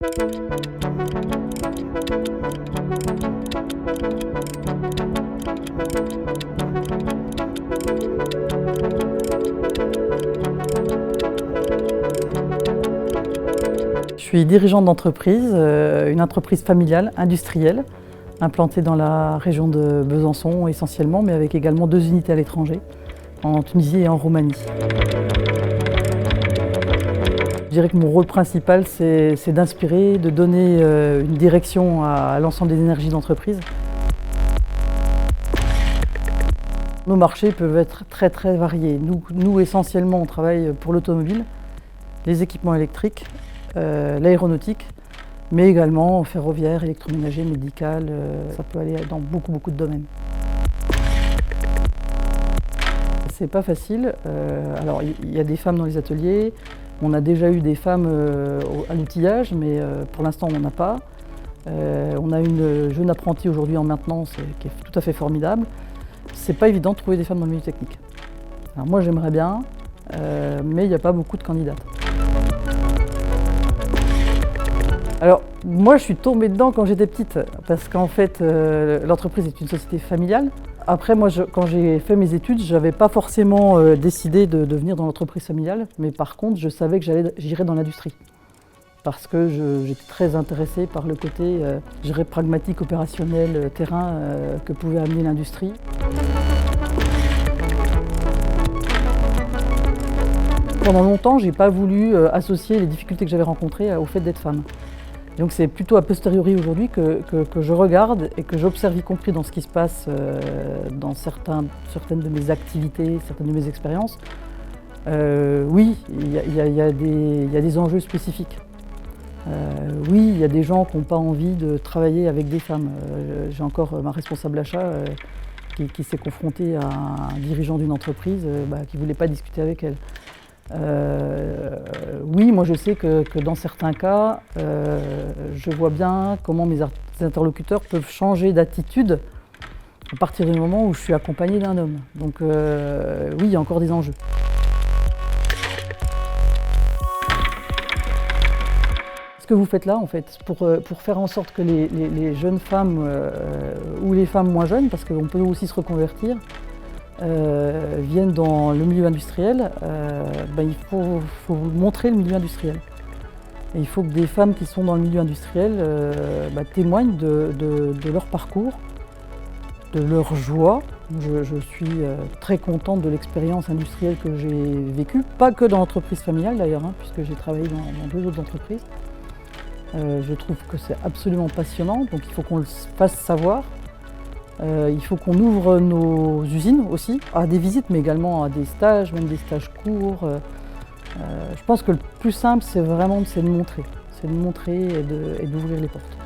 Je suis dirigeante d'entreprise, une entreprise familiale, industrielle, implantée dans la région de Besançon essentiellement, mais avec également 2 unités à l'étranger, en Tunisie et en Roumanie. Je dirais que mon rôle principal, c'est d'inspirer, de donner une direction à l'ensemble des énergies d'entreprise. Nos marchés peuvent être très variés. Nous essentiellement, on travaille pour l'automobile, les équipements électriques, l'aéronautique, mais également ferroviaire, électroménager, médical, ça peut aller dans beaucoup de domaines. C'est pas facile. Alors il y a des femmes dans les ateliers, on a déjà eu des femmes à l'outillage, mais pour l'instant on n'en a pas. On a une jeune apprentie aujourd'hui en maintenance qui est tout à fait formidable. C'est pas évident de trouver des femmes dans le milieu technique. Alors moi j'aimerais bien, mais il n'y a pas beaucoup de candidates. Alors moi je suis tombée dedans quand j'étais petite, parce qu'en fait l'entreprise est une société familiale. Après moi quand j'ai fait mes études, je n'avais pas forcément décidé de venir dans l'entreprise familiale, mais par contre je savais que j'irais dans l'industrie. Parce que j'étais très intéressée par le côté je dirais pragmatique, opérationnel, terrain que pouvait amener l'industrie. Pendant longtemps, je n'ai pas voulu associer les difficultés que j'avais rencontrées au fait d'être femme. Donc c'est plutôt a posteriori aujourd'hui que je regarde et que j'observe, y compris dans ce qui se passe dans certaines de mes activités, certaines de mes expériences. Oui, il y a des enjeux spécifiques. Oui, il y a des gens qui n'ont pas envie de travailler avec des femmes. J'ai encore ma responsable achat qui s'est confrontée à un dirigeant d'une entreprise qui ne voulait pas discuter avec elle. Oui, moi je sais que dans certains cas, je vois bien comment mes interlocuteurs peuvent changer d'attitude à partir du moment où je suis accompagnée d'un homme. Donc oui, il y a encore des enjeux. Ce que vous faites là, en fait, pour faire en sorte que les jeunes femmes ou les femmes moins jeunes, parce qu'on peut aussi se reconvertir, viennent dans le milieu industriel, il faut montrer le milieu industriel. Et il faut que des femmes qui sont dans le milieu industriel témoignent de leur parcours, de leur joie. Je suis très contente de l'expérience industrielle que j'ai vécue, pas que dans l'entreprise familiale d'ailleurs, puisque j'ai travaillé dans 2 autres entreprises. Je trouve que c'est absolument passionnant, donc il faut qu'on le fasse savoir. Il faut qu'on ouvre nos usines aussi à des visites, mais également à des stages, même des stages courts. Je pense que le plus simple, c'est vraiment de montrer et d'ouvrir les portes.